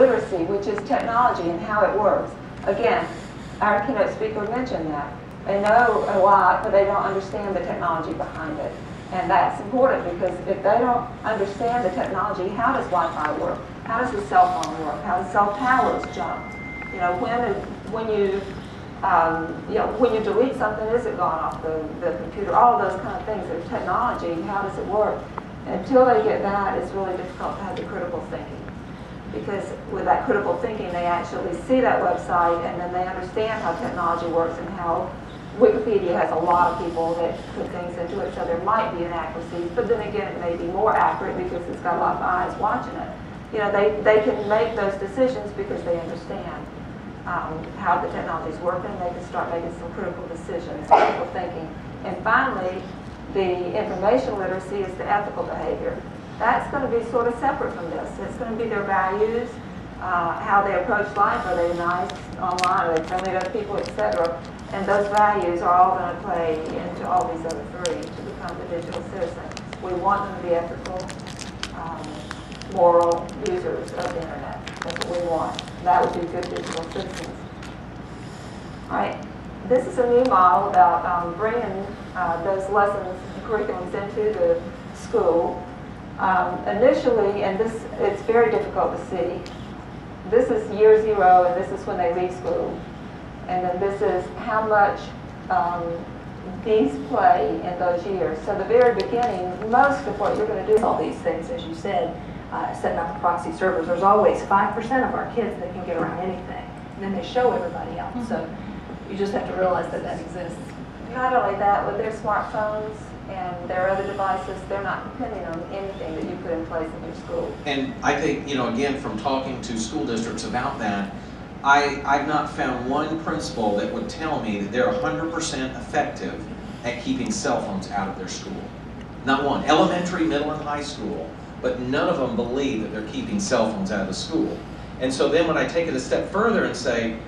Literacy, which is technology and how it works. Again, our keynote speaker mentioned that. They know a lot, but they don't understand the technology behind it. And that's important because if they don't understand the technology, how does Wi-Fi work? How does the cell phone work? How does cell towers jump? You know, when you delete something, is it gone off the computer? All of those kind of things are technology. How does it work? And until they get that, it's really difficult to have the critical thinking. Because with that critical thinking, they actually see that website and then they understand how technology works and how Wikipedia has a lot of people that put things into it, so there might be inaccuracies, but then again, it may be more accurate because it's got a lot of eyes watching it. You know, they can make those decisions because they understand how the technology is working. They can start making some critical decisions, critical thinking. And finally, the information literacy is the ethical behavior. That's going to be sort of separate from this. It's going to be their values, how they approach life. Are they nice online? Are they friendly to other people, etc.? And those values are all going to play into all these other three to become the digital citizens. We want them to be ethical, moral users of the internet. That's what we want. That would be good digital citizens. All right. This is a new model about bringing those lessons and curriculums into the school. Initially, and it's very difficult to see, this is year 0 and this is when they leave school. And then this is how much these play in those years. So the very beginning, most of what you're going to do is all these things, as you said, setting up the proxy servers. There's always 5% of our kids that can get around anything. And then they show everybody else. Mm-hmm. So you just have to realize that that exists. Not only that, with their smartphones and their other devices, they're not depending on anything that you put in place in your school. And I think, you know, again, from talking to school districts about that, I've not found one principal that would tell me that they're 100% effective at keeping cell phones out of their school. Not one. Elementary, middle, and high school, but none of them believe that they're keeping cell phones out of the school. And so then when I take it a step further and say,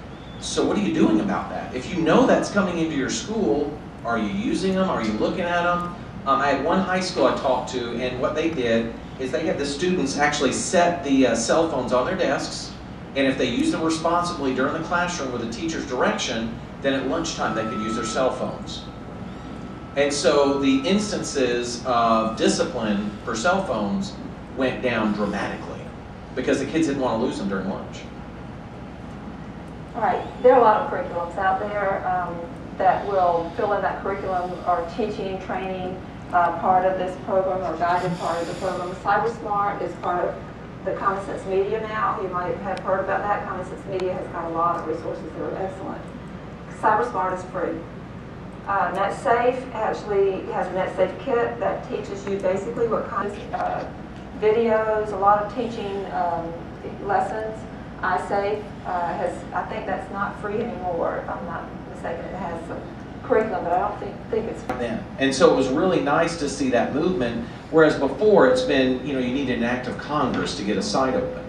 so what are you doing about that? If you know that's coming into your school, are you using them? Are you looking at them? I had one high school I talked to, and what they did is they had the students actually set the cell phones on their desks, and if they used them responsibly during the classroom with the teacher's direction, then at lunchtime they could use their cell phones. And so the instances of discipline for cell phones went down dramatically because the kids didn't want to lose them during lunch. All right, there are a lot of curriculums out there that will fill in that curriculum or teaching, training part of this program or guided part of the program. CyberSmart is part of the Common Sense Media now. You might have heard about that. Common Sense Media has got a lot of resources that are excellent. CyberSmart is free. NetSafe actually has a NetSafe kit that teaches you basically what kinds of videos, a lot of teaching lessons. iSafe I think that's not free anymore, if I'm not mistaken. It has some curriculum, but I don't think it's free. And so it was really nice to see that movement, whereas before it's been, you know, you need an act of Congress to get a site open.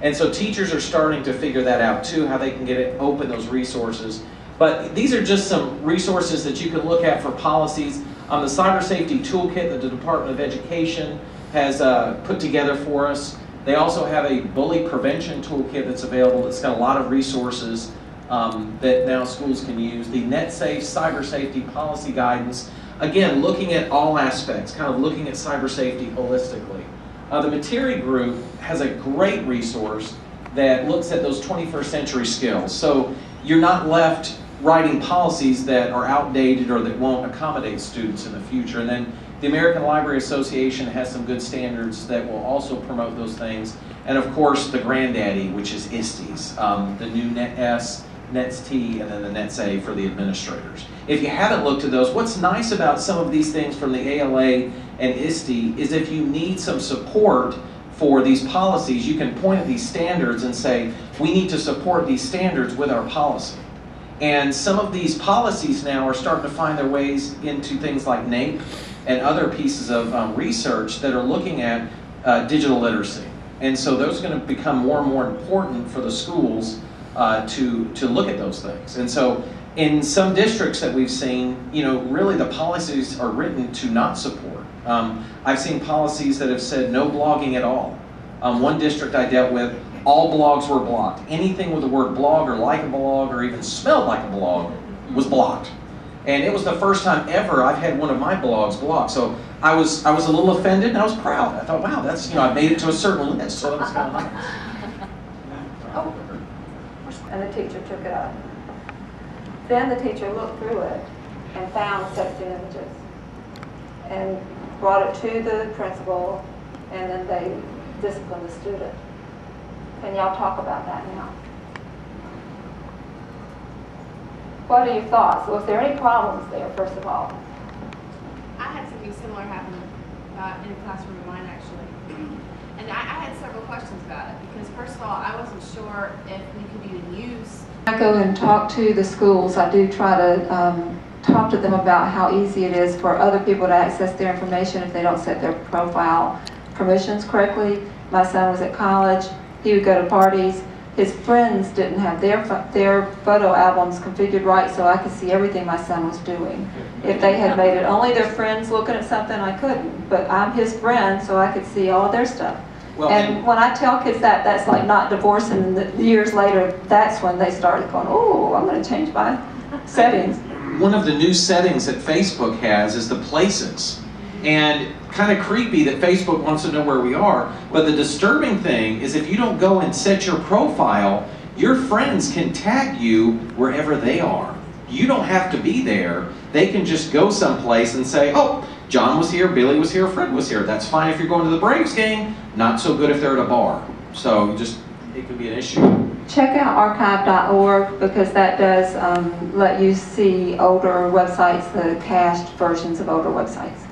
And so teachers are starting to figure that out too, how they can get it open, those resources. But these are just some resources that you can look at for policies. The Cyber Safety Toolkit that the Department of Education has put together for us. They also have a bully prevention toolkit that's available that's got a lot of resources that now schools can use. The NetSafe Cyber Safety Policy Guidance, again, looking at all aspects, kind of looking at cyber safety holistically. The Materi Group has a great resource that looks at those 21st century skills. So you're not left writing policies that are outdated or that won't accommodate students in the future. And then the American Library Association has some good standards that will also promote those things. And of course, the granddaddy, which is ISTES, the new NetS, NetsT, and then the NetsA for the administrators. If you haven't looked at those, what's nice about some of these things from the ALA and ISTE is if you need some support for these policies, you can point at these standards and say, we need to support these standards with our policy. And some of these policies now are starting to find their ways into things like NAEP and other pieces of research that are looking at digital literacy. And so those are going to become more and more important for the schools to look at those things. And so in some districts that we've seen, you know, really the policies are written to not support. I've seen policies that have said no blogging at all. One district I dealt with, all blogs were blocked. Anything with the word blog or like a blog or even smelled like a blog was blocked. And it was the first time ever I've had one of my blogs blocked. So I was a little offended and I was proud. I thought, wow, that's, I made it to a certain list, so that was kind of nice. Oh. And the teacher took it up. Then the teacher looked through it and found sexting images and brought it to the principal, and then they disciplined the student. Can y'all talk about that now? What are your thoughts? Was there any problems there, first of all? I had something similar happen in a classroom of mine, actually. And I had several questions about it, because first of all, I wasn't sure if we could even use... I go and talk to the schools. I do try to talk to them about how easy it is for other people to access their information if they don't set their profile permissions correctly. My son was at college. He would go to parties. His friends didn't have their photo albums configured right, so I could see everything my son was doing. If they had made it only their friends looking at something, I couldn't. But I'm his friend, so I could see all of their stuff. Well, and when I tell kids that, that's like not divorcing, and the years later, that's when they started going, oh, I'm going to change my settings. One of the new settings that Facebook has is the places. And kind of creepy that Facebook wants to know where we are, but the disturbing thing is if you don't go and set your profile, your friends can tag you wherever they are. You don't have to be there. They can just go someplace and say, oh, John was here, Billy was here, Fred was here. That's fine if you're going to the Braves game, not so good if they're at a bar. So just, it could be an issue. Check out archive.org, because that does let you see older websites, the cached versions of older websites.